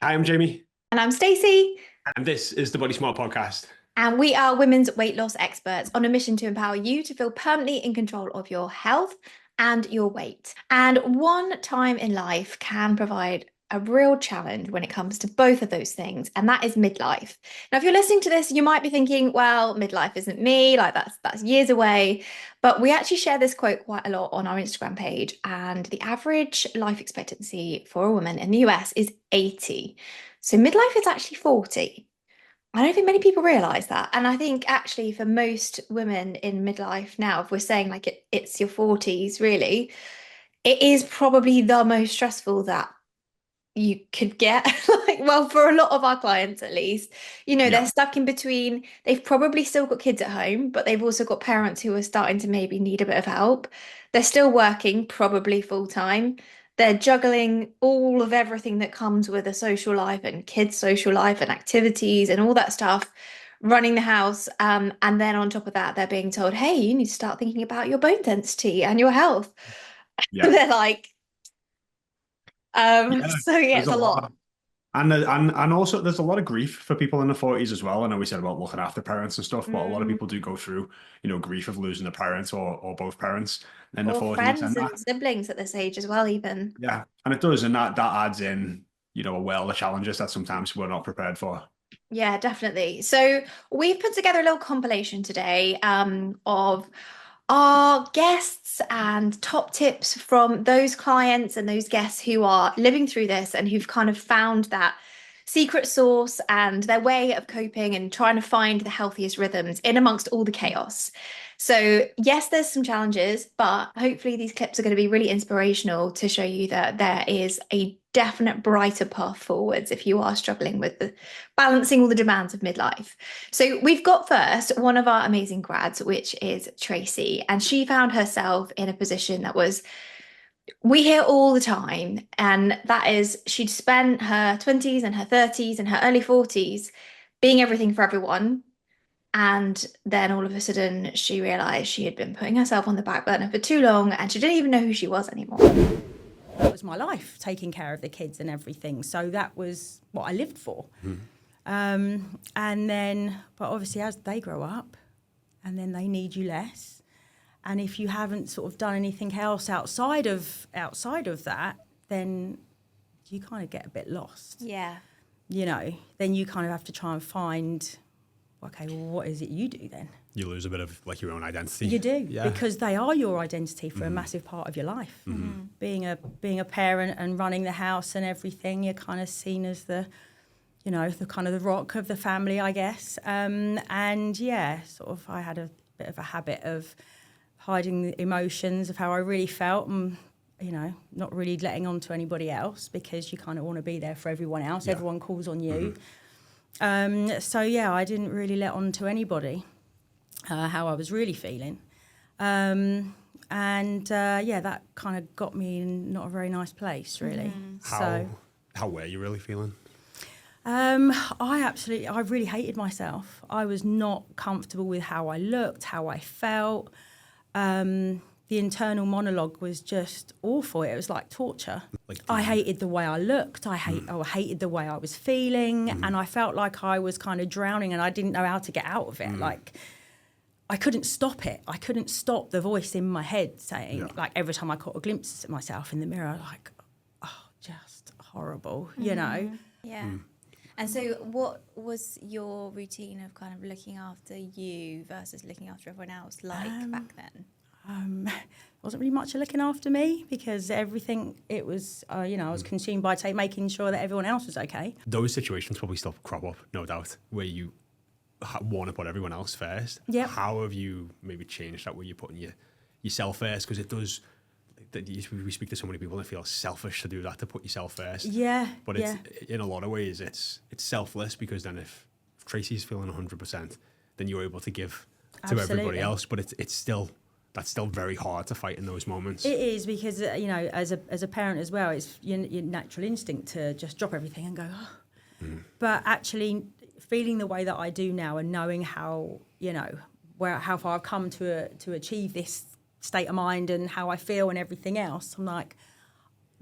Hi, I'm Jamie, And I'm Stacey, and this is the Body Smart Podcast. and we are women's weight loss experts on a mission to empower you to feel permanently in control of your health and your weight. And one time in life can provide a real challenge when it comes to both of those things, and that is midlife. Now, if you're listening to this, you might be thinking, well, midlife isn't me, like that's years away. But we actually share this quote quite a lot on our Instagram page, and the average life expectancy for a woman in the US is 80. So midlife is actually 40. I don't think many people realize that. And I think actually for most women in midlife now, if we're saying like it's your 40s, really, it is probably the most stressful that you could get. Like, well, for a lot of our clients at least, they're Yeah, stuck in between. They've probably still got kids at home, but they've also got parents who are starting to maybe need a bit of help. They're still working, probably full time. They're juggling all of everything that comes with a social life and kids' social life and activities and all that stuff, running the house. And then on top of that, they're being told, hey, you need to start thinking about your bone density and your health. yeah, They're like, yeah. so yeah, There's it's a a lot. lot, and also there's a lot of grief for people in the 40s as well. I know we said about looking after parents and stuff, but a lot of Mm. people do go through, grief of losing a parent or both parents in the Or 40s, friends and and that, siblings at this age as well, even. yeah, and it does, and that adds in, a world of challenges that sometimes we're not prepared for. Yeah, definitely. So we've put together a little compilation today of our guests and top tips from those clients and those guests who are living through this and who've kind of found that secret sauce and their way of coping and trying to find the healthiest rhythms in amongst all the chaos. So, yes, there's some challenges, but hopefully these clips are going to be really inspirational to show you that there is a definite brighter path forwards if you are struggling with balancing all the demands of midlife. So we've got first one of our amazing grads, which is Tracie, and she found herself in a position that was we hear all the time, and that is she'd spent her 20s and her 30s and her early 40s being everything for everyone. And then all of a sudden, she realized she had been putting herself on the back burner for too long and she didn't even know who she was anymore. That was my life, taking care of the kids and everything. So that was what I lived for. And then, but obviously as they grow up and then they need you less. And if you haven't sort of done anything else outside of that, then you kind of get a bit lost. Yeah. Then you kind of have to try and find, okay, well, what is it you do then? You lose a bit of like your own identity. You do, Yeah. because they are your identity for a massive part of your life. Being a parent and running the house and everything, you're kind of seen as the kind of the rock of the family, I guess. And yeah, sort of, I had a bit of a habit of hiding the emotions of how I really felt and, not really letting on to anybody else because you kind of want to be there for everyone else. Yeah. Everyone calls on you. So yeah, I didn't really let on to anybody how I was really feeling. Yeah, that kind of got me in not a very nice place, really. How were you really feeling? I really hated myself. I was not comfortable with how I looked, how I felt. The internal monologue was just awful. It was like torture. I hated the way I looked. I hated the way I was feeling, and I felt like I was kind of drowning, and I didn't know how to get out of it. Like, I couldn't stop it. I couldn't stop the voice in my head saying, like, every time I caught a glimpse of myself in the mirror, like, oh, just horrible, Yeah. And so, what was your routine of kind of looking after you versus looking after everyone else like back then? Wasn't really much of looking after me because everything, it was, I was consumed by making sure that everyone else was okay. Those situations probably still crop up, no doubt, where you want to put everyone else first. Yep. How have you maybe changed that where you're putting yourself first? Because it does, we speak to so many people and it feels selfish to do that, to put yourself first. Yeah. But it's in a lot of ways, it's selfless because then if Tracie's feeling 100%, then you're able to give to everybody else. But that's still very hard to fight in those moments. It is because, as a parent as well, it's your natural instinct to just drop everything and go, oh. But actually feeling the way that I do now and knowing how, how far I've come to achieve this state of mind and how I feel and everything else, I'm like,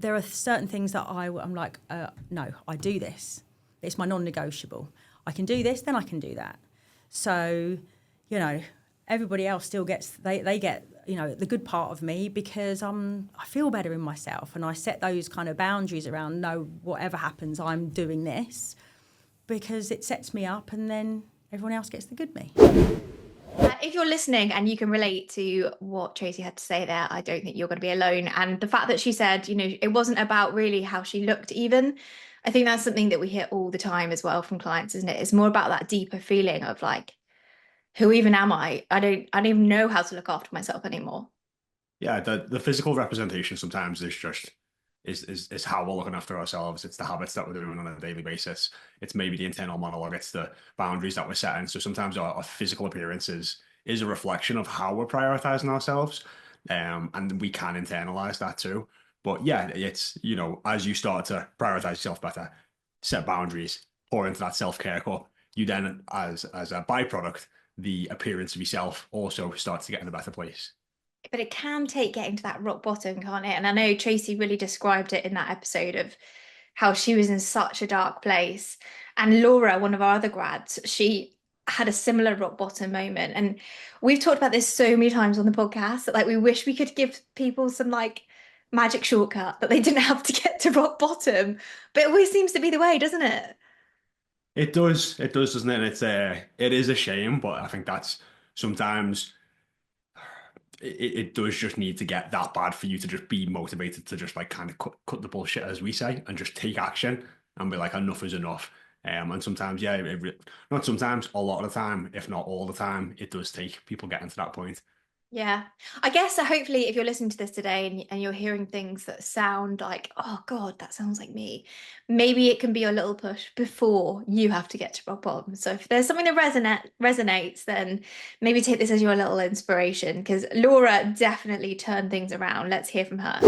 there are certain things that I'm like, no, I do this. It's my non-negotiable. I can do this, then I can do that. So, you know, everybody else still gets, they get, you know, the good part of me because I feel better in myself, and I set those kind of boundaries around, no, whatever happens, I'm doing this, because it sets me up, and then everyone else gets the good me. If you're listening and you can relate to what Tracie had to say there, I don't think you're going to be alone. And the fact that she said, you know, it wasn't about really how she looked even. I think that's something that we hear all the time as well from clients, isn't it? It's more about that deeper feeling of like, who even am I? I don't even know how to look after myself anymore. Yeah, the physical representation sometimes is just is how we're looking after ourselves. It's the habits that we're doing on a daily basis. It's maybe the internal monologue. It's the boundaries that we're setting. So sometimes our physical appearance is a reflection of how we're prioritizing ourselves. And we can internalize that too. But yeah, it's, you know, as you start to prioritize yourself better, set boundaries, pour into that self-care cup, you then, as a byproduct, the appearance of yourself also starts to get in a better place. But it can take getting to that rock bottom, can't it? And I know Tracie really described it in that episode of how she was in such a dark place. And Laura, one of our other grads, she had a similar rock bottom moment. And we've talked about this so many times on the podcast that like we wish we could give people some like magic shortcut that they didn't have to get to rock bottom. But it always seems to be the way, doesn't it? It does, doesn't it? It is a shame, but I think that's sometimes it does just need to get that bad for you to just be motivated to just like kind of cut the bullshit, as we say, and just take action and be like, enough is enough. And sometimes, yeah, not sometimes, a lot of the time, if not all the time, it does take people getting to that point. Yeah, I guess hopefully if you're listening to this today and you're hearing things that sound like, oh God, that sounds like me, maybe it can be a little push before you have to get to rock bottom. So if there's something that resonates, then maybe take this as your little inspiration, because Laura definitely turned things around. Let's hear from her.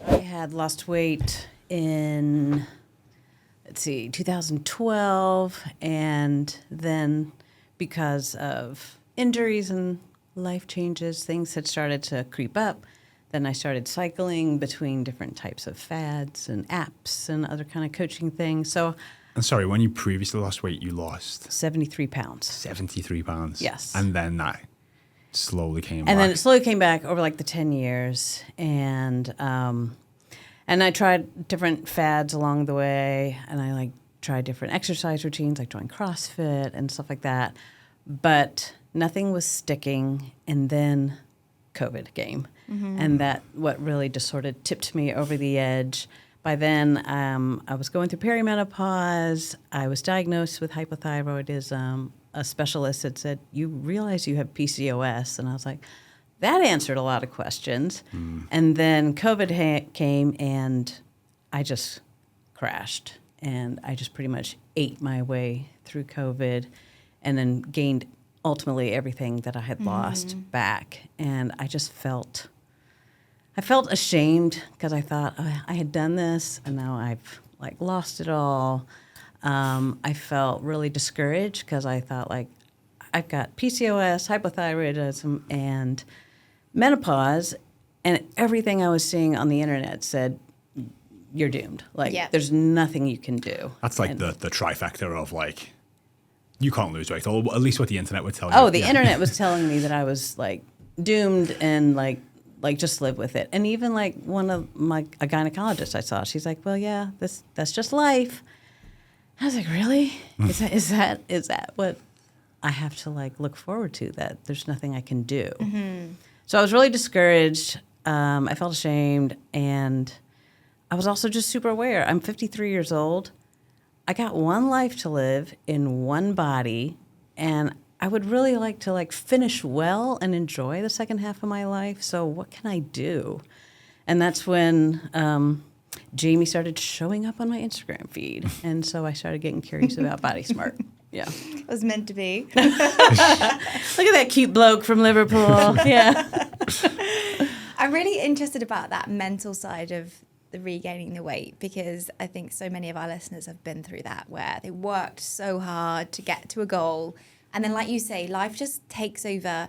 I had lost weight in, 2012, and then because of injuries and life changes, things had started to creep up. Then I started cycling between different types of fads and apps and other kind of coaching things. So, And sorry, when you previously lost weight, you lost 73 pounds. 73 pounds. Yes. And then that slowly came back. And then it slowly came back over like the 10 years. And I tried different fads along the way. And I like tried different exercise routines, like joined CrossFit and stuff like that. But nothing was sticking. And then COVID came. Mm-hmm. And that what really just sort of tipped me over the edge. By then, I was going through perimenopause. I was diagnosed with hypothyroidism. A specialist had said, "You realize you have PCOS?" And I was like, that answered a lot of questions. And then COVID came, and I just crashed. And I just pretty much ate my way through COVID and then gained ultimately everything that I had lost back. And I just felt ashamed because I thought, oh, I had done this and now I've like lost it all. I felt really discouraged because I thought like I've got PCOS, hypothyroidism, and menopause, and everything I was seeing on the internet said you're doomed. Like there's nothing you can do. That's like the trifecta of like you can't lose weight, or at least what the internet would tell you. Oh, the internet was telling me that I was like doomed and like just live with it. And even like a gynecologist I saw, she's like, well, yeah, that's just life. I was like, really? Is that what I have to like look forward to, that there's nothing I can do? Mm-hmm. So I was really discouraged. I felt ashamed, and I was also just super aware. I'm 53 years old. I got one life to live in one body, and I would really like to like finish well and enjoy the second half of my life. So what can I do? And that's when Jaymie started showing up on my Instagram feed. And so I started getting curious about Body Smart. Yeah. It was meant to be. Look at that cute bloke from Liverpool. Yeah. I'm really interested about that mental side of the regaining the weight, because I think so many of our listeners have been through that, where they worked so hard to get to a goal. And then, like you say, life just takes over.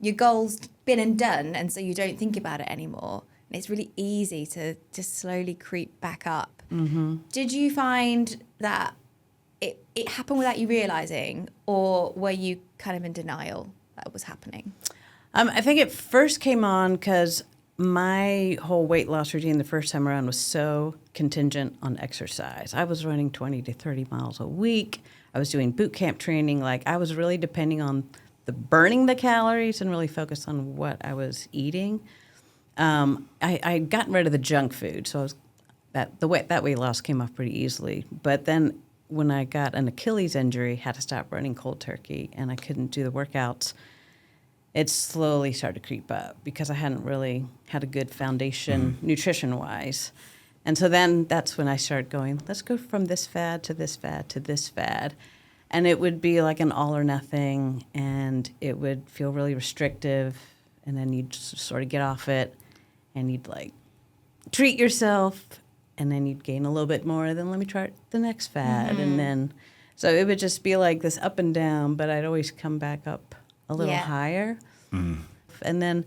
Your goal's been and done, and so you don't think about it anymore. And it's really easy to just slowly creep back up. Mm-hmm. Did you find that it happened without you realizing, or were you kind of in denial that it was happening? I think it first came on because my whole weight loss routine the first time around was so contingent on exercise. I was running 20 to 30 miles a week. I was doing boot camp training. Like, I was really depending on the burning the calories and really focused on what I was eating. I'd gotten rid of the junk food, so that weight loss came off pretty easily. But then when I got an Achilles injury, had to stop running cold turkey, and I couldn't do the workouts, it slowly started to creep up because I hadn't really had a good foundation nutrition-wise. And so then that's when I started going, let's go from this fad to this fad to this fad. And it would be like an all or nothing, and it would feel really restrictive, and then you'd sort of get off it, and you'd like treat yourself, and then you'd gain a little bit more, then let me try the next fad. And then, so it would just be like this up and down, but I'd always come back up a little higher. And then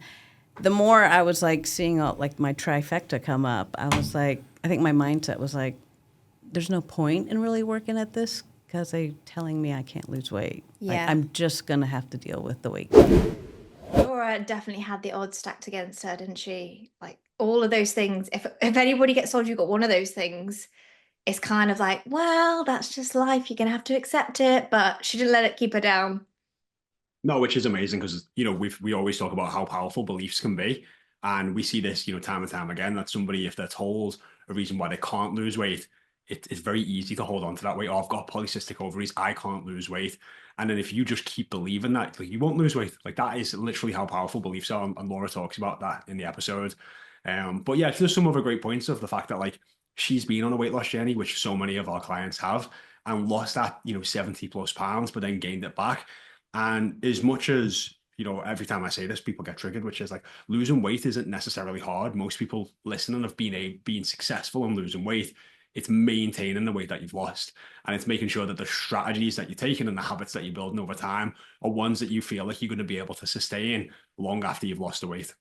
the more I was like seeing all, like my trifecta come up, I was like, I think my mindset was like, there's no point in really working at this because they're telling me I can't lose weight. Yeah. Like, I'm just going to have to deal with the weight. Laura definitely had the odds stacked against her, didn't she? Like, all of those things. If anybody gets told you've got one of those things, it's kind of like, well, that's just life. You're gonna have to accept it. But she didn't let it keep her down. No, which is amazing because, you know, we always talk about how powerful beliefs can be. And we see this, you know, time and time again, that somebody, if they're told a reason why they can't lose weight, it's very easy to hold on to that weight. Oh, I've got polycystic ovaries, I can't lose weight. And then if you just keep believing that, like, you won't lose weight. Like, that is literally how powerful beliefs are. And Laura talks about that in the episode. But yeah, there's some other great points of the fact that, like, she's been on a weight loss journey, which so many of our clients have, and lost that, you know, 70 plus pounds, but then gained it back. And as much as, you know, every time I say this, people get triggered, which is like, losing weight isn't necessarily hard. Most people listening have been successful in losing weight. It's maintaining the weight that you've lost. And it's making sure that the strategies that you're taking and the habits that you're building over time are ones that you feel like you're going to be able to sustain long after you've lost the weight.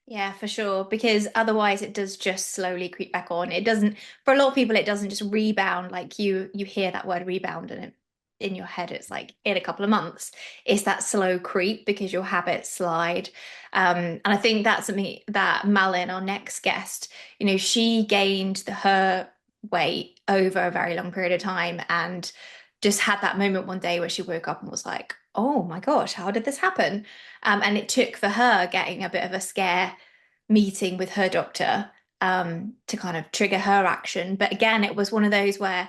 Yeah, for sure. Because otherwise it does just slowly creep back on. It doesn't, for a lot of people, it doesn't just rebound. Like, you hear that word rebound and in your head, it's like in a couple of months. It's that slow creep because your habits slide. And I think that's something that Malin, our next guest, you know, she gained her weight over a very long period of time and just had that moment one day where she woke up and was like, oh my gosh, how did this happen? And it took for her getting a bit of a scare meeting with her doctor to kind of trigger her action. But again, it was one of those where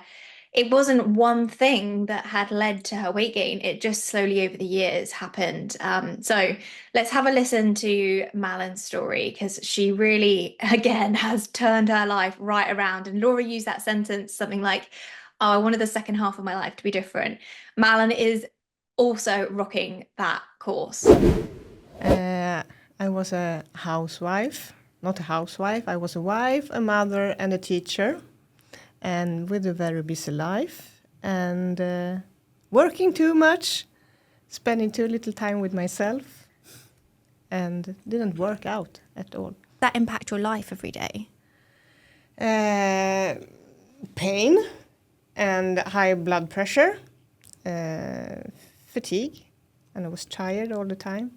it wasn't one thing that had led to her weight gain. It just slowly over the years happened. So let's have a listen to Malin's story, because she really, again, has turned her life right around. And Laura used that sentence, something like, oh, I wanted the second half of my life to be different. Malin is also rocking that course. I was a housewife, not a housewife. I was a wife, a mother, and a teacher, and with a very busy life, and working too much, spending too little time with myself, and didn't work out at all. That impact your life every day? Pain and high blood pressure, fatigue, and I was tired all the time.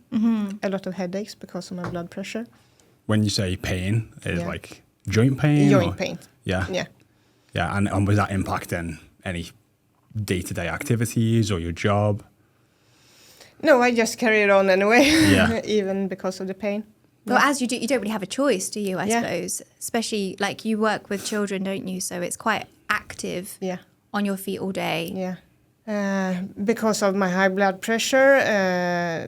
A lot of headaches because of my blood pressure. When you say pain, is like joint pain? Joint pain. Yeah. Yeah. Yeah, and was that impacting any day-to-day activities or your job? No, I just carried on anyway, Yeah. even because of the pain. Well, as you do, you don't really have a choice, do you, I suppose? Especially, like, you work with children, don't you? So it's quite active on your feet all day. Yeah. Because of my high blood pressure,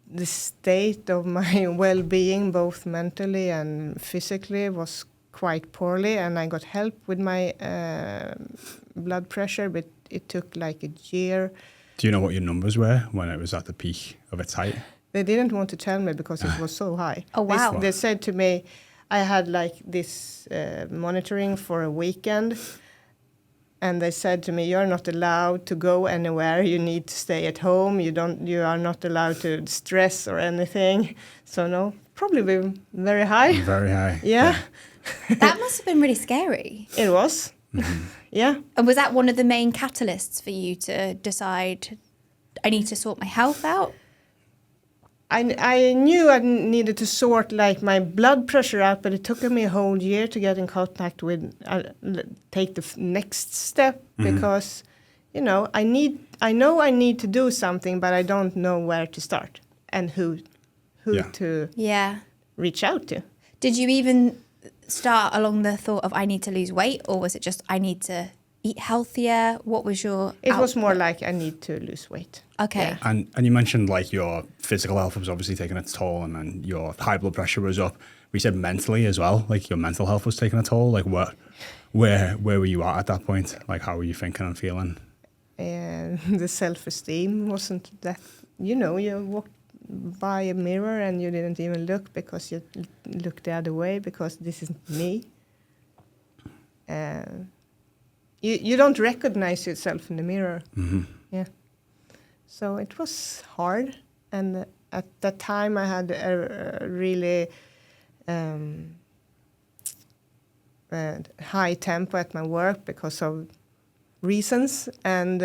the state of my well-being, both mentally and physically, was quite poorly, and I got help with my blood pressure, but it took like a year. Do you know what your numbers were when it was at the peak of its height? They didn't want to tell me because it was so high. Oh, wow. They said to me, I had like this monitoring for a weekend, and they said to me, you're not allowed to go anywhere. You need to stay at home. You are not allowed to stress or anything. So no, probably been very high. Very high. Yeah, That must have been really scary. it was. Yeah. And was that one of the main catalysts for you to decide, I need to sort my health out? I knew I needed to sort like my blood pressure out, but it took me a whole year to get in contact with, take the next step because, you know, I know I need to do something, but I don't know where to start and who to reach out to. Did you even start along the thought of I need to lose weight, or was it just I need to eat healthier? What was your It was more like I need to lose weight. Okay. Yeah. And you mentioned like your physical health was obviously taking its toll, and then your high blood pressure was up. We said mentally as well, like your mental health was taking a toll. Like where were you at that point? Like how were you thinking and feeling? And the self-esteem wasn't that, you know, you walked by a mirror and you didn't even look because you looked the other way because this isn't me. You don't recognize yourself in the mirror. Yeah. So it was hard. And at that time I had a really high tempo at my work because of reasons. And,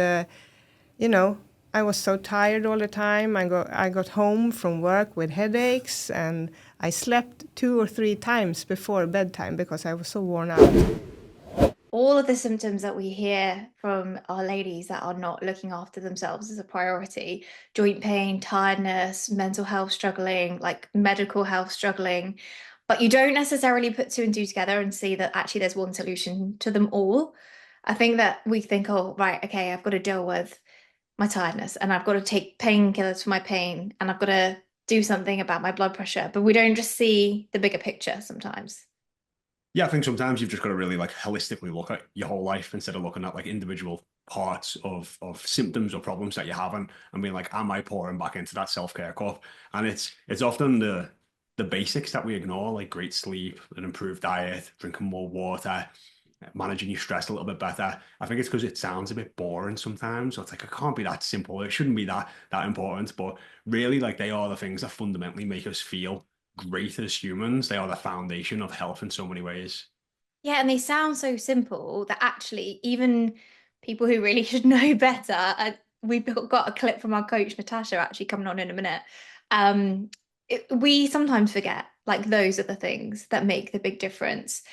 you know, I was so tired all the time. I got home from work with headaches, and I slept 2 or 3 times before bedtime because I was so worn out. All of the symptoms that we hear from our ladies that are not looking after themselves as a priority, joint pain, tiredness, mental health struggling, like medical health struggling, but you don't necessarily put 2 and 2 together and see that actually there's one solution to them all. I think that we think, oh, right, okay, I've got to deal with my tiredness and I've got to take painkillers for my pain and I've got to do something about my blood pressure, but we don't just see the bigger picture sometimes. Yeah, I think sometimes you've just got to really like holistically look at your whole life instead of looking at like individual parts of symptoms or problems that you're having and being like, am I pouring back into that self-care cup? And it's often the basics that we ignore, like great sleep, an improved diet, drinking more water, managing your stress a little bit better. I think it's because it sounds a bit boring sometimes. So it's like, it can't be that simple. It shouldn't be that important. But really, like, they are the things that fundamentally make us feel great as humans. They are the foundation of health in so many ways. Yeah, and they sound so simple that actually even people who really should know better, we've got a clip from our coach Natasha actually coming on in a minute. We sometimes forget like those are the things that make the big difference.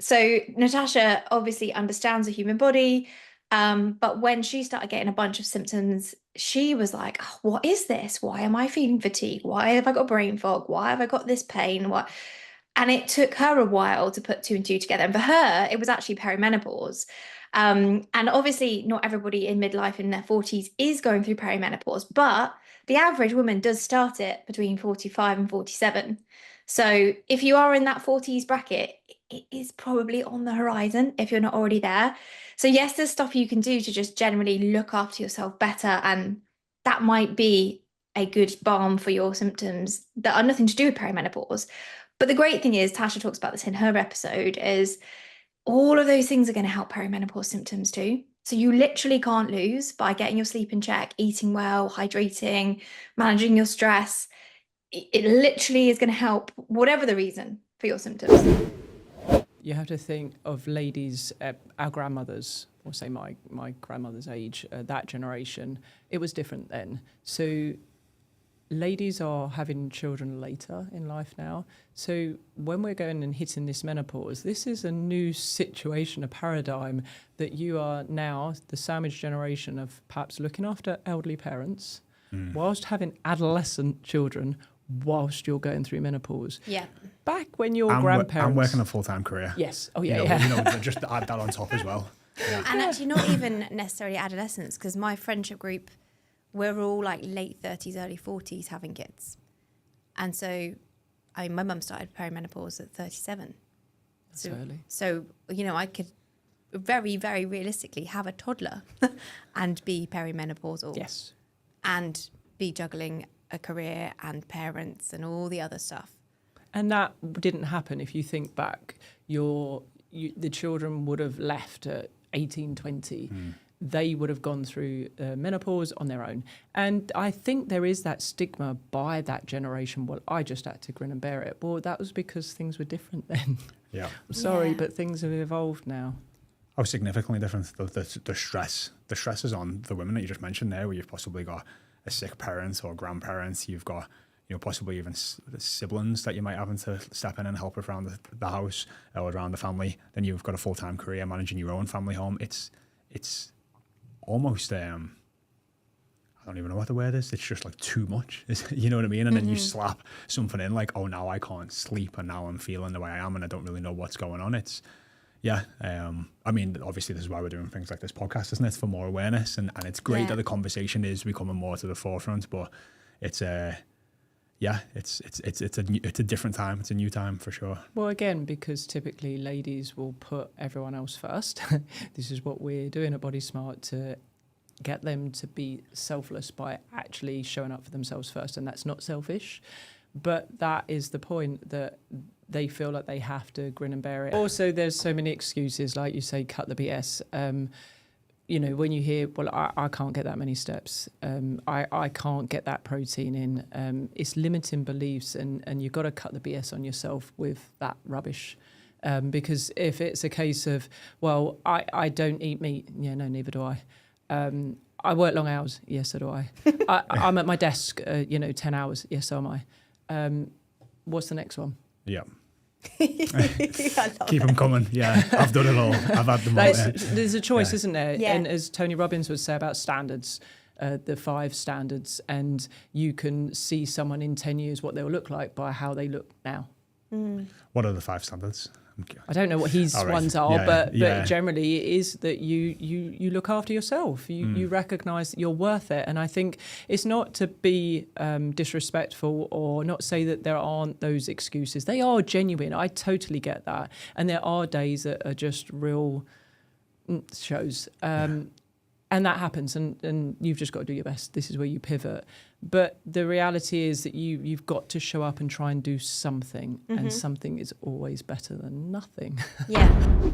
So Natasha obviously understands the human body, but when she started getting a bunch of symptoms, she was like, oh, what is this? Why am I feeling fatigued? Why have I got brain fog? Why have I got this pain? What? And it took her a while to put 2 and 2 together. And for her, it was actually perimenopause. And obviously not everybody in midlife in their 40s is going through perimenopause, but the average woman does start it between 45 and 47. So if you are in that 40s bracket, it is probably on the horizon if you're not already there. So yes, there's stuff you can do to just generally look after yourself better. And that might be a good balm for your symptoms that are nothing to do with perimenopause. But the great thing is, Tasha talks about this in her episode, is all of those things are going to help perimenopause symptoms too. So you literally can't lose by getting your sleep in check, eating well, hydrating, managing your stress. It literally is going to help whatever the reason for your symptoms. You have to think of ladies, our grandmothers, or say my grandmother's age, that generation, it was different then. So ladies are having children later in life now. So when we're going and hitting this menopause, this is a new situation, a paradigm that you are now, the sandwich generation of perhaps looking after elderly parents, whilst having adolescent children, whilst you're going through menopause. Yeah. Back when your I'm grandparents... I'm working a full-time career. Yes. Oh, You yeah, know, yeah. just to add that on top as well. Yeah. And actually not even necessarily adolescents, because my friendship group, we're all like late 30s, early 40s having kids. And so, I mean, my mum started perimenopause at 37. That's early. So, you know, I could very, very realistically have a toddler and be perimenopausal. Yes. And be juggling a career and parents and all the other stuff. And that didn't happen. If you think back, the children would have left at 18, 20. they would have gone through menopause on their own. And I think there is that stigma by that generation. Well, I just had to grin and bear it. Well, that was because things were different then. Yeah. I'm sorry, Yeah. but things have evolved now. Oh, significantly different. The stress is on the women that you just mentioned there, where you've possibly got a sick parent or grandparents. You've got, possibly even siblings that you might have to step in and help around the house or around the family. Then you've got a full-time career managing your own family home. It's almost, I don't even know what the word is. It's just like too much. You know what I mean? And then you slap something in like, oh, now I can't sleep and now I'm feeling the way I am and I don't really know what's going on. Yeah. I mean, obviously this is why we're doing things like this podcast, isn't it? For more awareness. And it's great that the conversation is becoming more to the forefront, but it's a different time. It's a new time for sure. Well, again, because typically ladies will put everyone else first. This is what we're doing at Body Smart, to get them to be selfless by actually showing up for themselves first. And that's not selfish, but that is the point, that they feel like they have to grin and bear it. Also, there's so many excuses, like you say, cut the BS. When you hear, well, I can't get that many steps. I can't get that protein in. It's limiting beliefs, and you've got to cut the BS on yourself with that rubbish. Because if it's a case of, well, I don't eat meat. Yeah, no, neither do I. I work long hours. Yes, so do I. I'm at my desk, 10 hours. Yes, so am I. What's the next one? Yeah. Keep them coming. Yeah, I've done it all. I've had them all. There's a choice, isn't there? Yeah. And as Tony Robbins would say about standards, the 5 standards, and you can see someone in 10 years what they'll look like by how they look now. What are the 5 standards? I don't know what his ones are, Yeah, but yeah. generally it is that you look after yourself. You recognise that you're worth it. And I think it's not to be disrespectful or not say that there aren't those excuses. They are genuine. I totally get that. And there are days that are just real shows. And that happens, and you've just got to do your best. This is where you pivot. But the reality is that you've got to show up and try and do something, and something is always better than nothing. Yeah.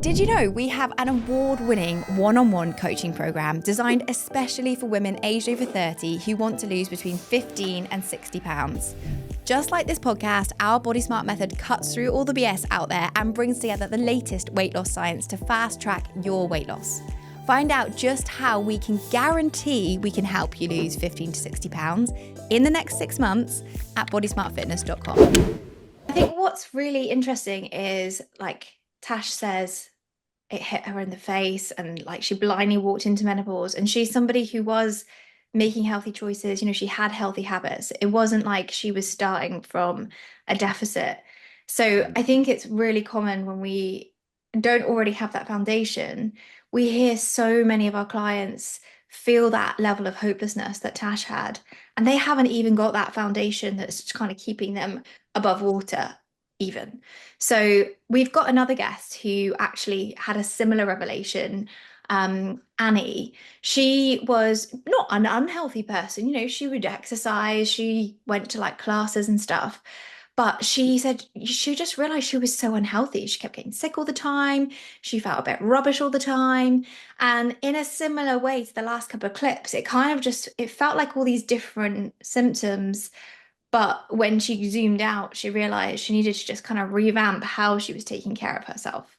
Did you know we have an award-winning one-on-one coaching program designed especially for women aged over 30 who want to lose between 15 and 60 pounds? Just like this podcast, our Body Smart method cuts through all the BS out there and brings together the latest weight loss science to fast-track your weight loss. Find out just how we can guarantee we can help you lose 15 to 60 pounds in the next 6 months at bodysmartfitness.com. I think what's really interesting is, like Tash says, it hit her in the face and like she blindly walked into menopause, and she's somebody who was making healthy choices. She had healthy habits. It wasn't like she was starting from a deficit. So I think it's really common when we don't already have that foundation. We hear so many of our clients feel that level of hopelessness that Tash had, and they haven't even got that foundation that's kind of keeping them above water even. So we've got another guest who actually had a similar revelation. Annie, she was not an unhealthy person. She would exercise, she went to like classes and stuff, but she said she just realized she was so unhealthy. She kept getting sick all the time. She felt a bit rubbish all the time. And in a similar way to the last couple of clips, it felt like all these different symptoms. But when she zoomed out, she realized she needed to just kind of revamp how she was taking care of herself.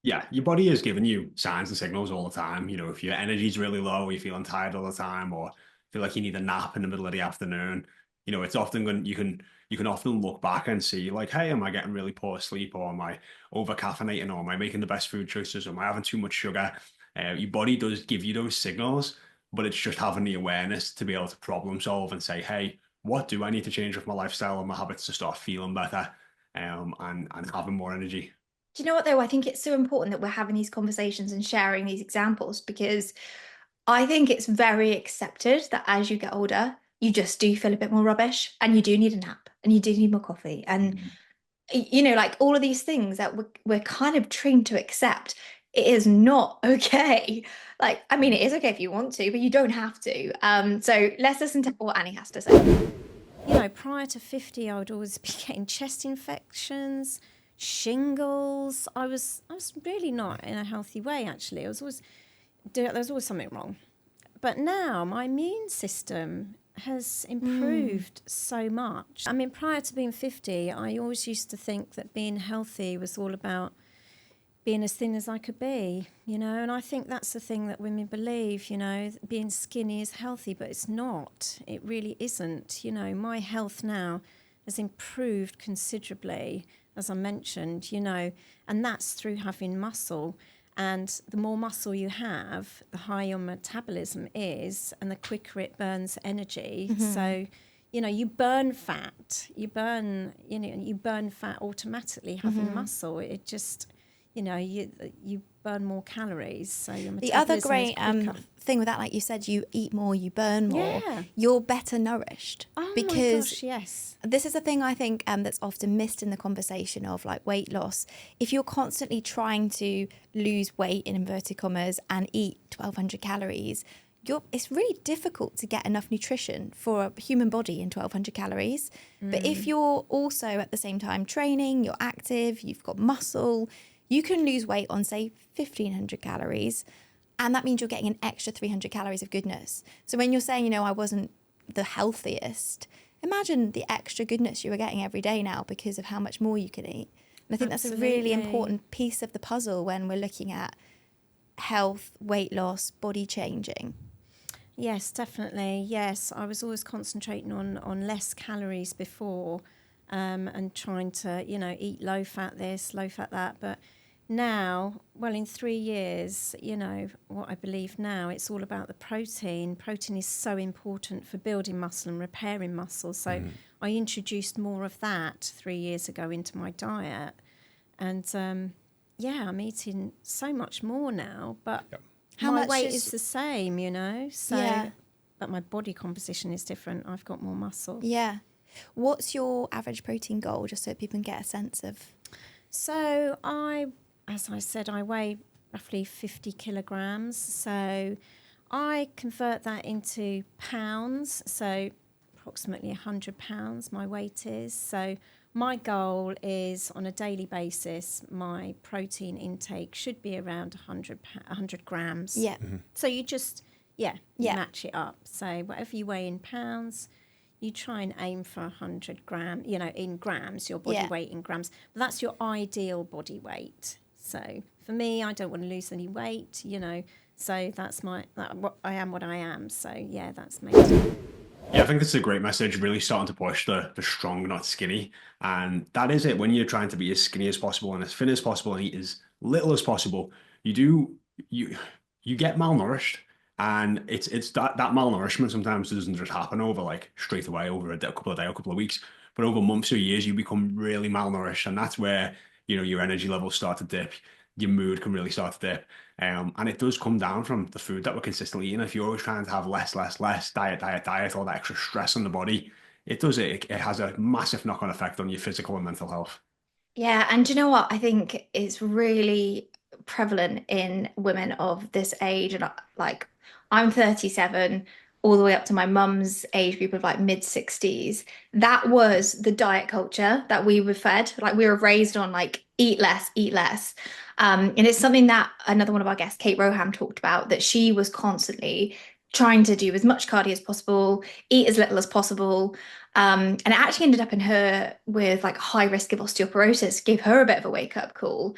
Yeah, your body is giving you signs and signals all the time. If your energy's really low, you're feeling tired all the time, or feel like you need a nap in the middle of the afternoon, it's often when you can often look back and see like, hey, am I getting really poor sleep, or am I over caffeinating, or am I making the best food choices, or am I having too much sugar? Your body does give you those signals, but it's just having the awareness to be able to problem solve and say, hey, what do I need to change with my lifestyle and my habits to start feeling better, and having more energy? Do you know what, though? I think it's so important that we're having these conversations and sharing these examples, because I think it's very accepted that as you get older, you just do feel a bit more rubbish, and you do need a nap, and you do need more coffee. And, like all of these things that we're kind of trained to accept. It is not okay. Like, I mean, it is okay if you want to, but you don't have to. So let's listen to what Annie has to say. Prior to 50, I would always be getting chest infections, shingles. I was really not in a healthy way, actually. There was always something wrong. But now my immune system has improved so much. I mean, prior to being 50, I always used to think that being healthy was all about being as thin as I could be, you know, and I think that's the thing that women believe, you know, being skinny is healthy, but it's not. It really isn't. You know, my health now has improved considerably, as I mentioned, you know, and that's through having muscle. And the more muscle you have, the higher your metabolism is and the quicker it burns energy. So, you know, you burn fat. You burn fat automatically having muscle. It just, you know, you burn more calories. So your metabolism The other great is quicker. thing with that, like you said, you eat more, you burn more, Yeah. you're better nourished. Oh because my gosh, yes. this is a thing I think that's often missed in the conversation of like weight loss. If you're constantly trying to lose weight in inverted commas and eat 1,200 calories, it's really difficult to get enough nutrition for a human body in 1,200 calories. But if you're also at the same time training, you're active, you've got muscle, you can lose weight on, say, 1,500 calories. And that means you're getting an extra 300 calories of goodness. So when you're saying, you know, I wasn't the healthiest, imagine the extra goodness you were getting every day now because of how much more you can eat. And I think that's a really important piece of the puzzle when we're looking at health, weight loss, body changing. Yes, definitely. Yes, I was always concentrating on less calories before and trying to, you know, eat low fat this, low fat that. But now, well, in 3 years, you know, what I believe now, it's all about the protein. Protein is so important for building muscle and repairing muscle. So I introduced more of that 3 years ago into my diet. And yeah, I'm eating so much more now, but How my much weight is- is the same, you know. So, Yeah. but my body composition is different. I've got more muscle. Yeah. What's your average protein goal, just so people can get a sense of? So as I said, I weigh roughly 50 kilograms. So I convert that into pounds. So approximately 100 pounds my weight is. So my goal is on a daily basis, my protein intake should be around 100 grams. Yeah. So you just, you Yeah. match it up. So whatever you weigh in pounds, you try and aim for 100 grams, you know, in grams, your body Yeah. weight in grams. But that's your ideal body weight. So for me, I don't want to lose any weight, you know. So that's I am what I am. So yeah, that's me. Yeah, I think this is a great message, really starting to push the strong, not skinny. And that is it. When you're trying to be as skinny as possible and as thin as possible and eat as little as possible, you get malnourished. And it's that malnourishment sometimes doesn't just happen over like straight away over a couple of days, a couple of weeks, but over months or years, you become really malnourished. And that's where, you know, your energy levels start to dip, your mood can really start to dip. And it does come down from the food that we're consistently eating. If you're always trying to have less, diet, all that extra stress on the body, it has a massive knock-on effect on your physical and mental health. Yeah, and do you know what? I think it's really prevalent in women of this age. And like, I'm 37, all the way up to my mum's age group of like mid-60s. That was the diet culture that we were fed. Like, we were raised on like eat less, eat less. And it's something that another one of our guests, Kate Roham, talked about, that she was constantly trying to do as much cardio as possible, eat as little as possible. And it actually ended up in her with like high risk of osteoporosis, gave her a bit of a wake up call.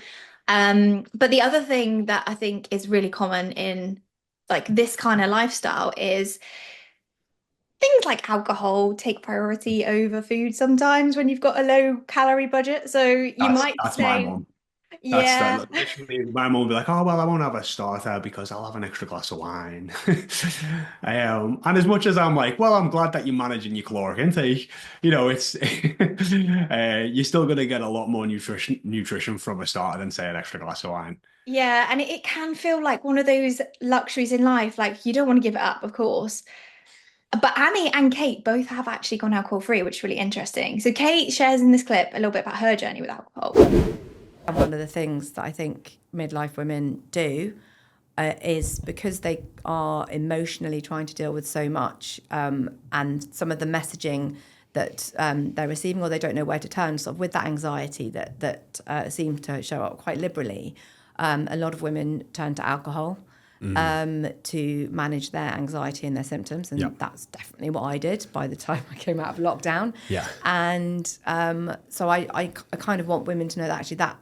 But the other thing that I think is really common in like this kind of lifestyle is things like alcohol take priority over food sometimes when you've got a low calorie budget. So you might That's my say, mom. yeah. Literally, my mom will be like, "Oh well, I won't have a starter because I'll have an extra glass of wine." And as much as I'm like, "Well, I'm glad that you're managing your caloric intake," you know, it's you're still going to get a lot more nutrition from a starter than say an extra glass of wine. Yeah, and it can feel like one of those luxuries in life. Like, you don't want to give it up, of course. But Annie and Kate both have actually gone alcohol free, which is really interesting. So Kate shares in this clip a little bit about her journey with alcohol. One of the things that I think midlife women do is because they are emotionally trying to deal with so much, and some of the messaging that they're receiving, or they don't know where to turn. So with that anxiety that seems to show up quite liberally, a lot of women turn to alcohol to manage their anxiety and their symptoms. And that's definitely what I did by the time I came out of lockdown. Yeah. And so I kind of want women to know that actually that,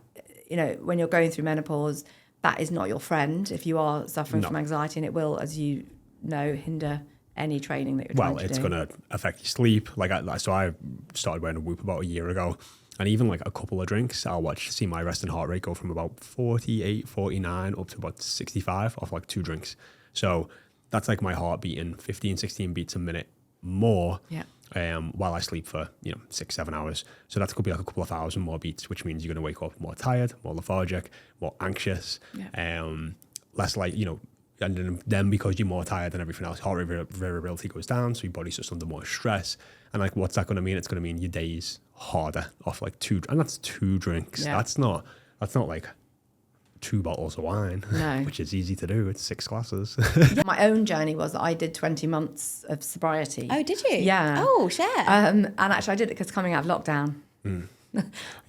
you know, when you're going through menopause, that is not your friend if you are suffering from anxiety, and it will, as you know, hinder any training that you're trying to do. Well, it's going to affect your sleep. So I started wearing a Whoop about a year ago, and even like a couple of drinks, I'll see my resting heart rate go from about 48, 49 up to about 65 off like 2 drinks. So that's like my heart beating 15, 16 beats a minute more while I sleep for 6-7 hours. So that could be like a couple of thousand more beats, which means you're going to wake up more tired, more lethargic, more anxious, less like, and then because you're more tired than everything else, heart rate variability goes down, so your body's just under more stress. And like, what's that going to mean? It's going to mean your day's harder off like 2, and that's 2 drinks. Yeah. That's not like 2 bottles of wine, which is easy to do. It's 6 glasses. My own journey was that I did 20 months of sobriety. Oh, did you? Yeah. Oh, share. And actually I did it because coming out of lockdown,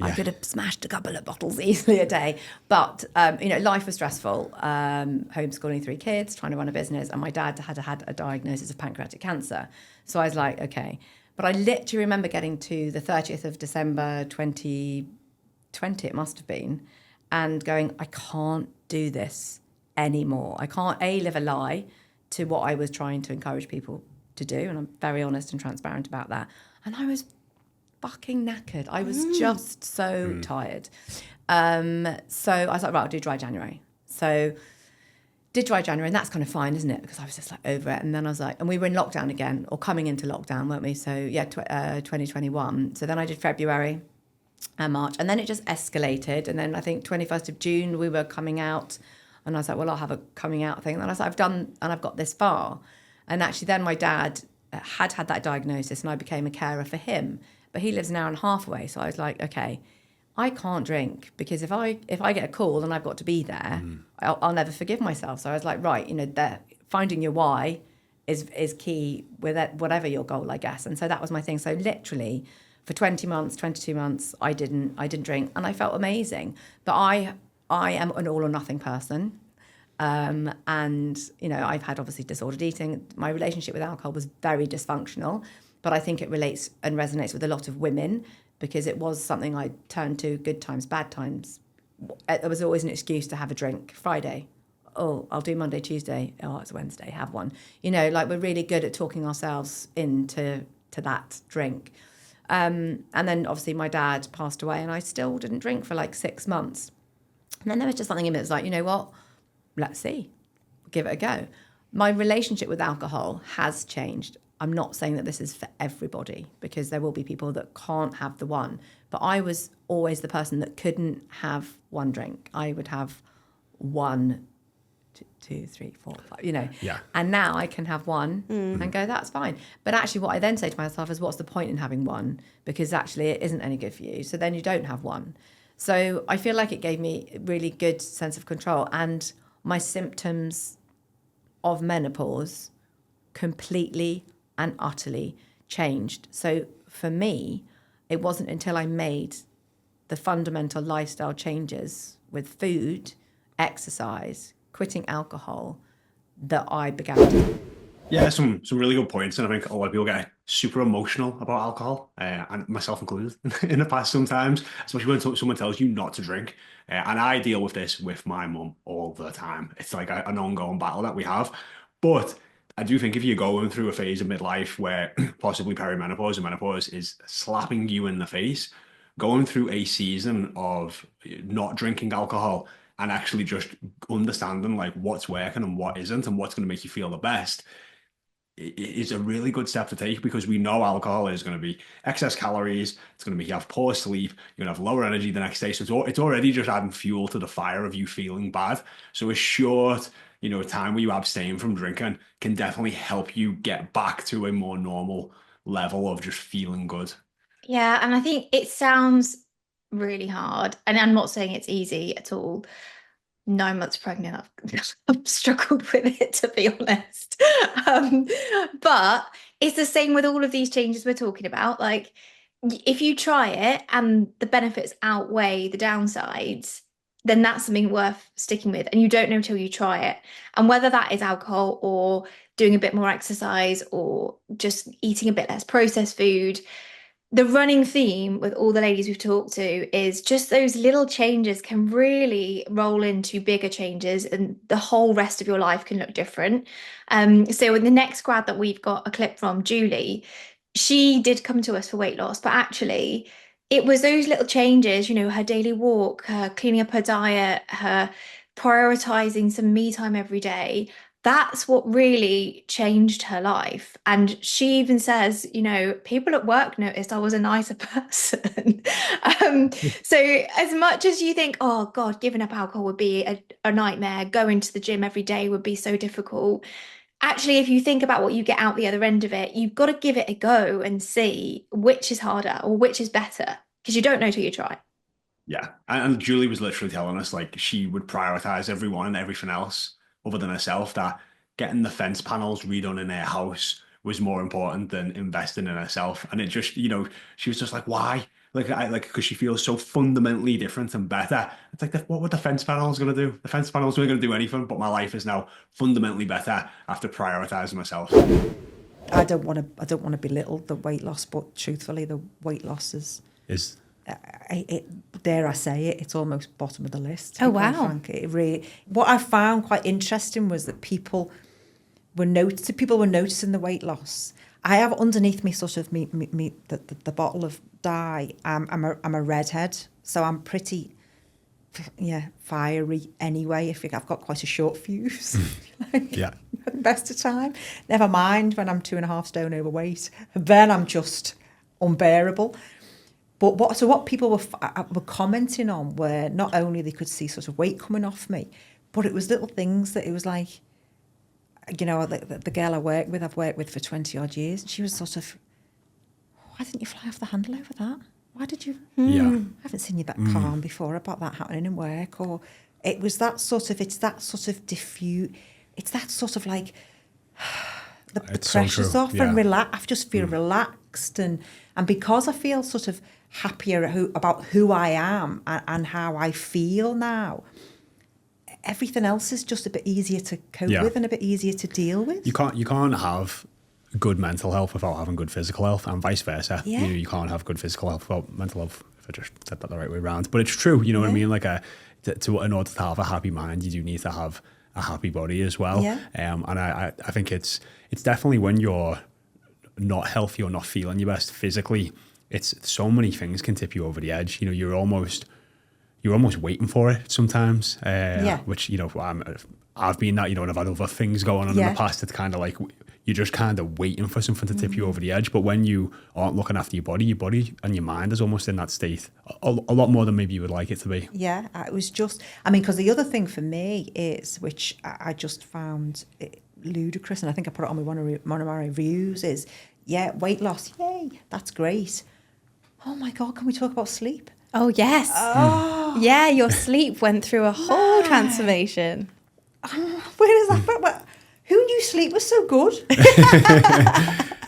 I could have smashed a couple of bottles easily a day. But, life was stressful. Homeschooling 3 kids, trying to run a business. And my dad had a diagnosis of pancreatic cancer. So I was like, okay. But I literally remember getting to the 30th of December 2020, it must have been, and going, I can't do this anymore. I can't, live a lie to what I was trying to encourage people to do. And I'm very honest and transparent about that. And I was fucking knackered. I was just so tired. So I was like, right, I'll do dry January. So did dry January, and that's kind of fine, isn't it? Because I was just like over it. And then I was like, and we were in lockdown again, or coming into lockdown, weren't we? So 2021. So then I did February and March, and then it just escalated. And then I think 21st of June, we were coming out, and I was like, well, I'll have a coming out thing. And then I was like, I've got this far. And actually then my dad had that diagnosis, and I became a carer for him. But he lives an hour and a half away. So I was like, okay, I can't drink, because if I get a call and I've got to be there, I'll never forgive myself. So I was like, right, finding your why is key with it, whatever your goal, I guess. And so that was my thing. So literally for 22 months, I didn't drink, and I felt amazing. But I am an all or nothing person. And, I've had obviously disordered eating. My relationship with alcohol was very dysfunctional, but I think it relates and resonates with a lot of women, because it was something I turned to, good times, bad times. There was always an excuse to have a drink. Friday, oh, I'll do Monday, Tuesday. Oh, it's Wednesday, have one. We're really good at talking ourselves into that drink. And then obviously my dad passed away, and I still didn't drink for like 6 months. And then there was just something in me that's like, you know what? Let's see, give it a go. My relationship with alcohol has changed. I'm not saying that this is for everybody, because there will be people that can't have the one. But I was always the person that couldn't have one drink. I would have 1, 2, 3, 4, 5, Yeah. And now I can have one and go, that's fine. But actually what I then say to myself is, what's the point in having one? Because actually it isn't any good for you. So then you don't have one. So I feel like it gave me a really good sense of control. And my symptoms of menopause completely and utterly changed. So for me, it wasn't until I made the fundamental lifestyle changes with food, exercise, quitting alcohol, that I began to. Yeah, some really good points, and I think a lot of people get super emotional about alcohol, and myself included in the past sometimes, especially when someone tells you not to drink. And I deal with this with my mum all the time. It's like an ongoing battle that we have. But I do think if you're going through a phase of midlife where possibly perimenopause and menopause is slapping you in the face, going through a season of not drinking alcohol and actually just understanding like what's working and what isn't and what's going to make you feel the best is a really good step to take, because we know alcohol is going to be excess calories. It's going to make you have poor sleep. You're going to have lower energy the next day. So it's already just adding fuel to the fire of you feeling bad. So a short, time where you abstain from drinking can definitely help you get back to a more normal level of just feeling good. Yeah, and I think it sounds really hard, and I'm not saying it's easy at all. 9 months pregnant, I've struggled with it, to be honest. But it's the same with all of these changes we're talking about. Like, if you try it and the benefits outweigh the downsides, then that's something worth sticking with. And you don't know till you try it. And whether that is alcohol or doing a bit more exercise or just eating a bit less processed food, the running theme with all the ladies we've talked to is just those little changes can really roll into bigger changes, and the whole rest of your life can look different. So in the next grad that we've got a clip from, Julie, she did come to us for weight loss, but actually it was those little changes, her daily walk, her cleaning up her diet, her prioritizing some me time every day. That's what really changed her life. And she even says, people at work noticed I was a nicer person. So as much as you think, oh God, giving up alcohol would be a nightmare, going to the gym every day would be so difficult. Actually, if you think about what you get out the other end of it, you've got to give it a go and see which is harder or which is better, because you don't know till you try. Yeah. And Julie was literally telling us like she would prioritize everyone and everything else other than herself, that getting the fence panels redone in her house was more important than investing in herself. And it just, she was just like, why? Because she feels so fundamentally different and better. It's like, what were the fence panels going to do? The fence panels weren't going to do anything, but my life is now fundamentally better after prioritizing myself. I don't want to belittle the weight loss, but truthfully, the weight loss is dare I say it, it's almost bottom of the list. Oh wow! Frank. It really, what I found quite interesting was that people were noticing the weight loss. I have underneath me sort of the bottle of dye. I'm a redhead, so I'm pretty fiery anyway. I've got quite a short fuse. Best of time. Never mind when I'm 2.5 stone overweight. Then I'm just unbearable. But what people were commenting on were not only they could see sort of weight coming off me, but it was little things that it was like, the girl I've worked with for 20 odd years, and she was sort of, why didn't you fly off the handle over that? Why did you? I haven't seen you that calm before about that happening in work. Or it was that sort of, it's that sort of diffuse, it's that sort of like, the pressure's off and relax. I just feel relaxed, and because I feel sort of happier about who I am and how I feel now, everything else is just a bit easier to cope with and a bit easier to deal with. You can't have good mental health without having good physical health, and vice versa. You can't have good physical health without mental health, if I just said that the right way around. But it's true, you know what I mean? Like in order to have a happy mind, you do need to have a happy body as well. And I think it's definitely when you're not healthy or not feeling your best physically, it's so many things can tip you over the edge. You're almost waiting for it sometimes. Which I've been that. And I've had other things going on in the past. It's kind of like you're just kind of waiting for something to tip you over the edge. But when you aren't looking after your body and your mind is almost in that state a lot more than maybe you would like it to be. Yeah, it was just, because the other thing for me is, which I just found ludicrous, and I think I put it on one of my reviews, is, weight loss, yay, that's great. Oh my God, can we talk about sleep? Oh, yes. Oh. Yeah, your sleep went through a whole transformation. Where is that? Who knew sleep was so good?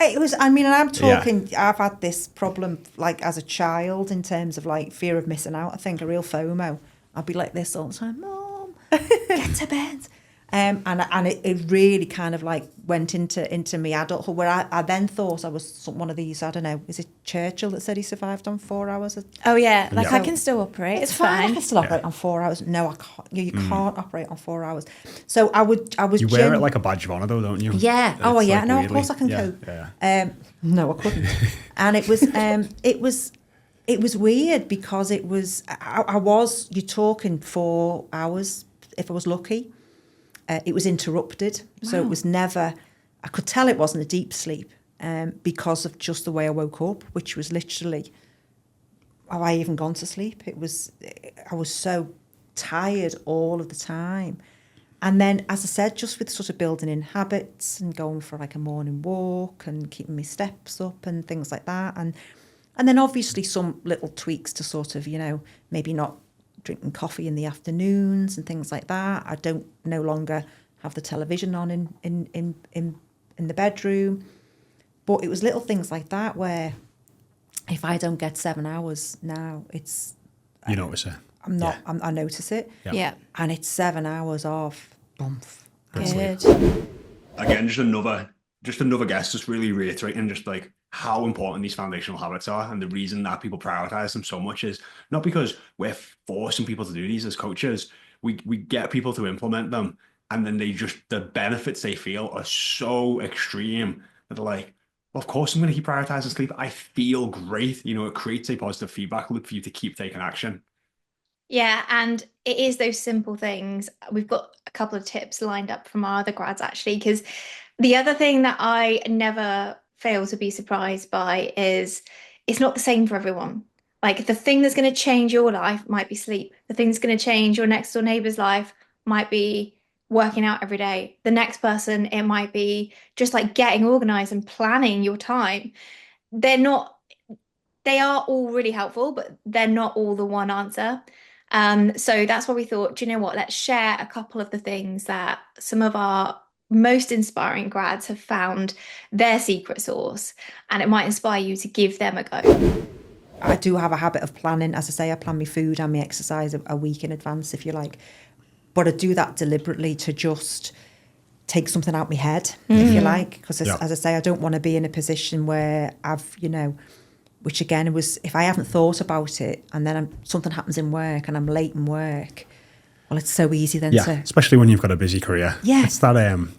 It was, and I'm talking, I've had this problem like as a child in terms of like fear of missing out. I think a real FOMO. I'd be like this all the time, Mom, get to bed. And it really kind of like went into my adulthood, where I then thought I was one of these, I don't know, is it Churchill that said he survived on 4 hours? Oh yeah, I can still operate, it's fine. I can still operate on 4 hours. No, I can't. You can't operate on 4 hours. So I was. You wear it like a badge of honor though, don't you? Yeah. It's no, weirdly. of course I can cope. Yeah. No, I couldn't. And it was weird because it was, you're talking 4 hours if I was lucky. It was interrupted. Wow. So it was never, I could tell it wasn't a deep sleep because of just the way I woke up, which was literally, have I even gone to sleep? I was so tired all of the time. And then, as I said, just with sort of building in habits and going for like a morning walk and keeping my steps up and things like that. And then obviously some little tweaks to sort of, maybe not drinking coffee in the afternoons and things like that. I don't no longer have the television on in the bedroom. But it was little things like that where if I don't get 7 hours now, it's... You notice it. I notice it. Yeah. And it's 7 hours of bump. Good. Again, just another guest, just really reiterating just like how important these foundational habits are, and the reason that people prioritize them so much is not because we're forcing people to do these as coaches. We get people to implement them, and then the benefits they feel are so extreme that they're like, well, of course I'm going to keep prioritizing sleep. I feel great. It creates a positive feedback loop for you to keep taking action. Yeah, and it is those simple things. We've got a couple of tips lined up from our other grads, actually, because the other thing that I never fail to be surprised by is it's not the same for everyone. Like, the thing that's going to change your life might be sleep. The thing that's going to change your next door neighbor's life might be working out every day. The next person, it might be just like getting organized and planning your time. They are all really helpful, but they're not all the one answer. So that's why we thought, do you know what? Let's share a couple of the things that some of our most inspiring grads have found their secret sauce, and it might inspire you to give them a go. I do have a habit of planning. As I say, I plan my food and my exercise a week in advance, if you like. But I do that deliberately to just take something out my head, if you like. Because as I say, I don't want to be in a position where I've, which again was, if I haven't thought about it and then something happens in work and I'm late in work, well, it's so easy then to... especially when you've got a busy career. Yeah. It's that,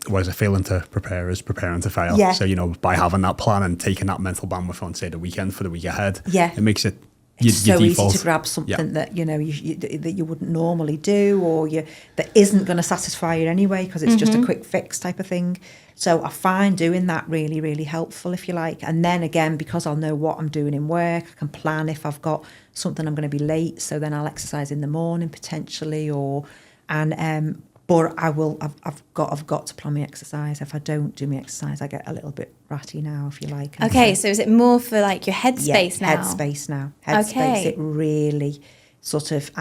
what is it, failing to prepare is preparing to fail. Yeah. So, by having that plan and taking that mental bandwidth on, say, the weekend for the week ahead, it makes it... It's so easy to grab something that, that you wouldn't normally do, or that isn't going to satisfy you anyway, because it's just a quick fix type of thing. So I find doing that really, really helpful, if you like. And then again, because I'll know what I'm doing in work, I can plan if I've got something I'm going to be late. So then I'll exercise in the morning potentially, but I've got to plan my exercise. If I don't do my exercise, I get a little bit ratty now, if you like. Okay, so is it more for like your headspace now? Headspace now. Headspace, it really sort of,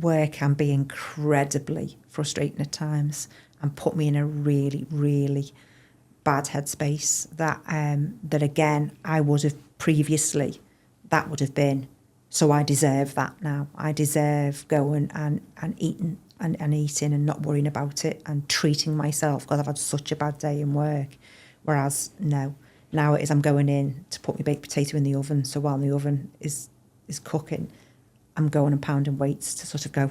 work can be incredibly frustrating at times and put me in a really, really bad headspace that again, I would have previously, that would have been, so I deserve that now. I deserve going and eating and eating and not worrying about it and treating myself because I've had such a bad day in work. Whereas now it is I'm going in to put my baked potato in the oven. So while the oven is cooking, I'm going and pounding weights to sort of go...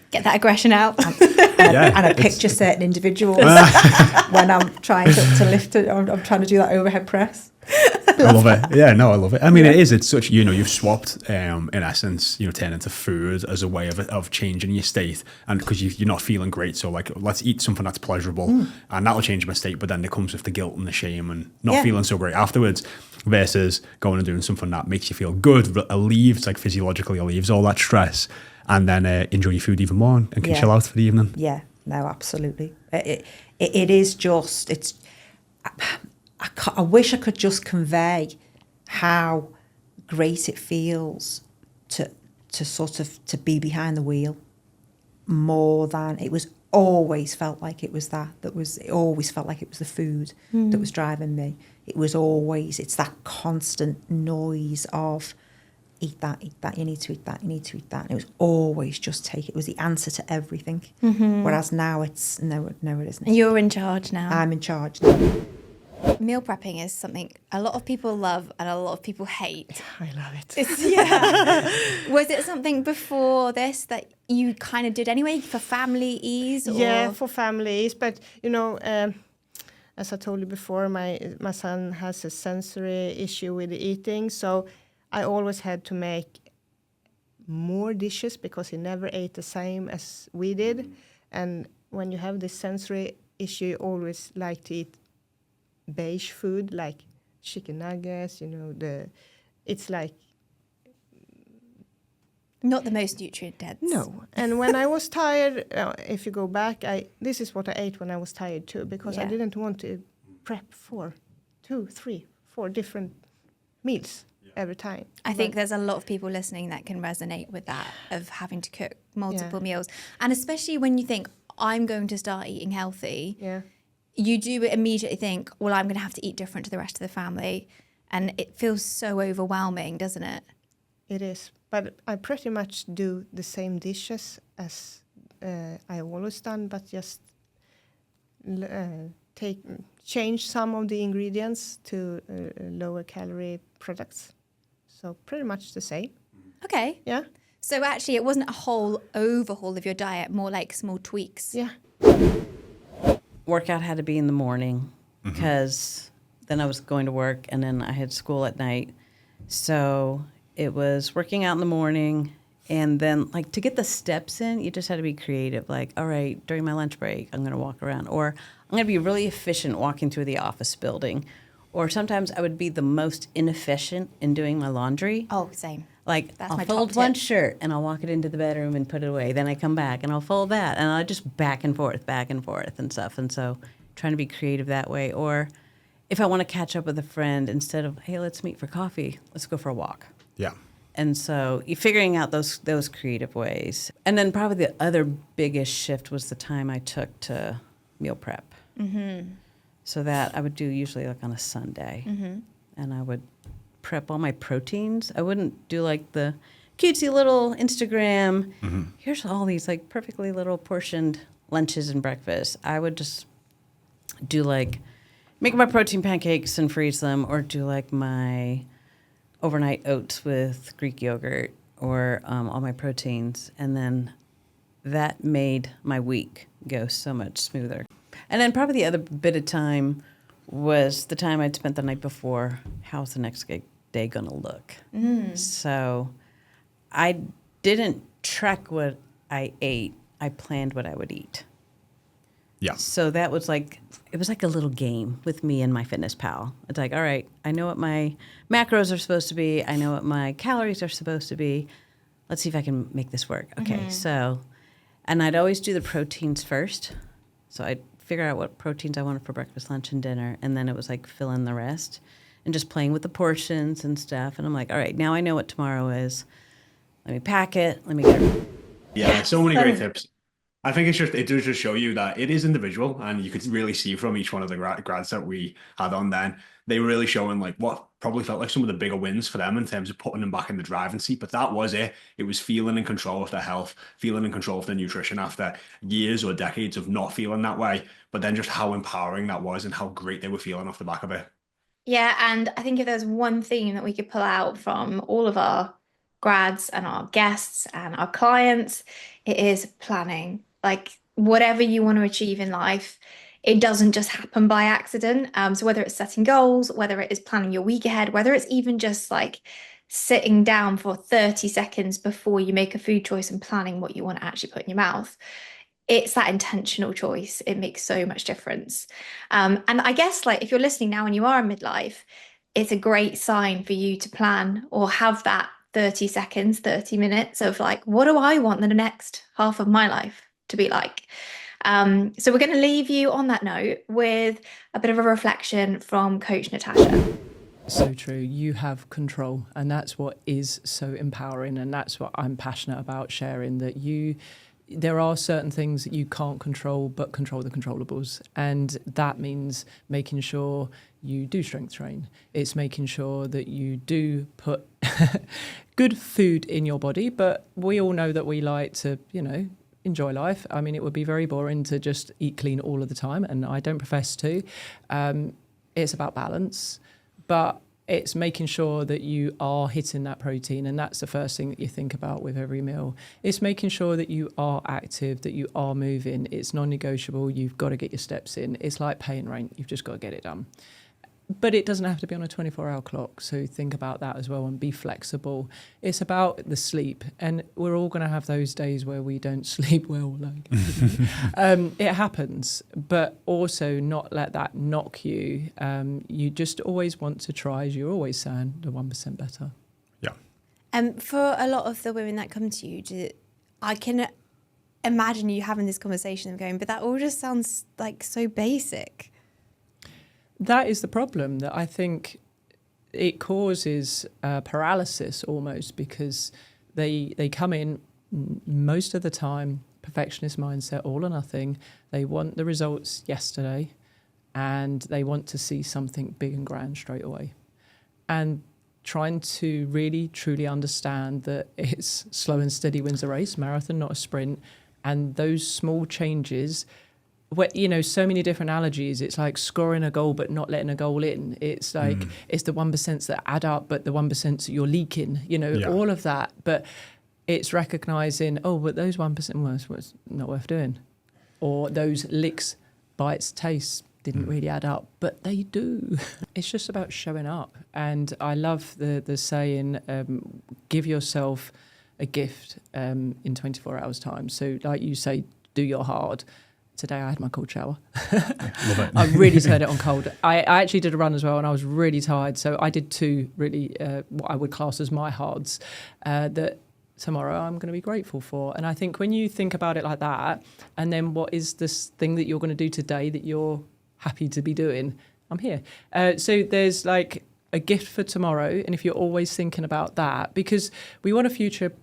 Get that aggression out. And I picture certain individuals when I'm trying to lift it. I'm trying to do that overhead press. I love it. Yeah, no, I love it. I mean, it is. It's such, you've swapped, in essence, turning to food as a way of changing your state. And because you're not feeling great. So, like, let's eat something that's pleasurable and that'll change my state. But then it comes with the guilt and the shame and not feeling so great afterwards versus going and doing something that makes you feel good, relieves, like physiologically relieves all that stress. And then enjoy your food even more and can chill out for the evening. Yeah, no, absolutely. It is just, it's... I wish I could just convey how great it feels to sort of to be behind the wheel more than it was. Always felt like it was it always felt like it was the food that was driving me. It was always, it's that constant noise of eat that, you need to eat that, you need to eat that. And it was always just take it. It was the answer to everything. Whereas now it's, no, it isn't. You're in charge now. I'm in charge now. Meal prepping is something a lot of people love and a lot of people hate. I love it. Was it something before this that you kind of did anyway for family ease? Yeah, for families. But, as I told you before, my son has a sensory issue with eating. So I always had to make more dishes because he never ate the same as we did. And when you have this sensory issue, you always like to eat beige food like chicken nuggets, it's like not the most nutrient dense. No. And when I was tired, if you go back, this is what I ate when I was tired too, because I didn't want to prep for 2, 3, 4 different meals every time. I think there's a lot of people listening that can resonate with that, of having to cook multiple meals. And especially when you think, I'm going to start eating healthy. Yeah. you do immediately think, well, I'm going to have to eat different to the rest of the family. And it feels so overwhelming, doesn't it? It is, but I pretty much do the same dishes as I've always done, but just change some of the ingredients to lower calorie products. So pretty much the same. Okay. Yeah. So actually, it wasn't a whole overhaul of your diet, more like small tweaks. Yeah. Workout had to be in the morning because then I was going to work and then I had school at night. So it was working out in the morning, and then like to get the steps in, you just had to be creative. Like, all right, during my lunch break, I'm going to walk around, or I'm going to be really efficient walking through the office building. Or sometimes I would be the most inefficient in doing my laundry. Oh, same. Like, That's I'll my fold top one tip. shirt and I'll walk it into the bedroom and put it away. Then I come back and I'll fold that, and I just back and forth and stuff. And so trying to be creative that way. Or if I want to catch up with a friend, instead of, hey, let's meet for coffee, let's go for a walk. Yeah. And so you're figuring out those creative ways. And then probably the other biggest shift was the time I took to meal prep. So that I would do usually like on a Sunday. And I would prep all my proteins. I wouldn't do like the cutesy little Instagram, here's all these like perfectly little portioned lunches and breakfasts. I would just do like, make my protein pancakes and freeze them, or do like my overnight oats with Greek yogurt, or all my proteins. And then that made my week go so much smoother. And then probably the other bit of time was the time I'd spent the night before. How's the next day going to look? So I didn't track what I ate. I planned what I would eat. Yeah. So that was like, it was like a little game with me and my fitness pal. It's like, all right, I know what my macros are supposed to be. I know what my calories are supposed to be. Let's see if I can make this work. Okay, so, and I'd always do the proteins first. So I'd figure out what proteins I wanted for breakfast, lunch, and dinner. And then it was like fill in the rest and just playing with the portions and stuff. And I'm like, all right, now I know what tomorrow is. Let me pack it. Let me get it. Yeah, so many great tips. I think it does just show you that it is individual, and you could really see from each one of the grads that we had on then, they were really showing like what probably felt like some of the bigger wins for them in terms of putting them back in the driving seat. But that was it. It was feeling in control of their health, feeling in control of their nutrition after years or decades of not feeling that way. But then just how empowering that was and how great they were feeling off the back of it. Yeah, and I think if there's one theme that we could pull out from all of our grads and our guests and our clients, it is planning. Like whatever you want to achieve in life, it doesn't just happen by accident. So whether it's setting goals, whether it is planning your week ahead, whether it's even just like sitting down for 30 seconds before you make a food choice and planning what you want to actually put in your mouth, it's that intentional choice. It makes so much difference. And I guess like if you're listening now and you are in midlife, it's a great sign for you to plan or have that 30 seconds, 30 minutes of like, what do I want the next half of my life to be like? So we're going to leave you on that note with a bit of a reflection from Coach Natasha. So true. You have control, and that's what is so empowering, and that's what I'm passionate about sharing, that there are certain things that you can't control, but control the controllables. And that means making sure you do strength train. It's making sure that you do put good food in your body, but we all know that we like to, enjoy life. I mean, it would be very boring to just eat clean all of the time, and I don't profess to. It's about balance, but it's making sure that you are hitting that protein, and that's the first thing that you think about with every meal. It's making sure that you are active, that you are moving. It's non-negotiable. You've got to get your steps in. It's like paying rent. You've just got to get it done. But it doesn't have to be on a 24-hour clock, so think about that as well and be flexible. It's about the sleep, and we're all going to have those days where we don't sleep well. It happens, but also not let that knock you. You just always want to try, as you're always saying, the 1% better. Yeah. For a lot of the women that come to you, I can imagine you having this conversation and going, but that all just sounds like so basic. That is the problem, that I think it causes paralysis almost, because they come in most of the time, perfectionist mindset, all or nothing. They want the results yesterday. and they want to see something big and grand straight away. And trying to really, truly understand that it's slow and steady wins the race, marathon, not a sprint. And those small changes, where, you know, so many different analogies. It's like scoring a goal but not letting a goal in. It's like it's the 1% that add up, but the 1% that you're leaking, you know, all of that. But it's recognizing, oh, but those 1% was not worth doing. Or those licks, bites, tastes didn't really add up, but they do. It's just about showing up. And I love the saying, give yourself a gift in 24 hours time. So like you say, do your hard. Today I had my cold shower. Love it. I really turned it on cold. I actually did a run as well, and I was really tired. So I did 2 really what I would class as my hards that tomorrow I'm going to be grateful for. And I think when you think about it like that, and then what is this thing that you're going to do today that you're happy to be doing, I'm here. So there's like a gift for tomorrow, and if you're always thinking about that, because we want a future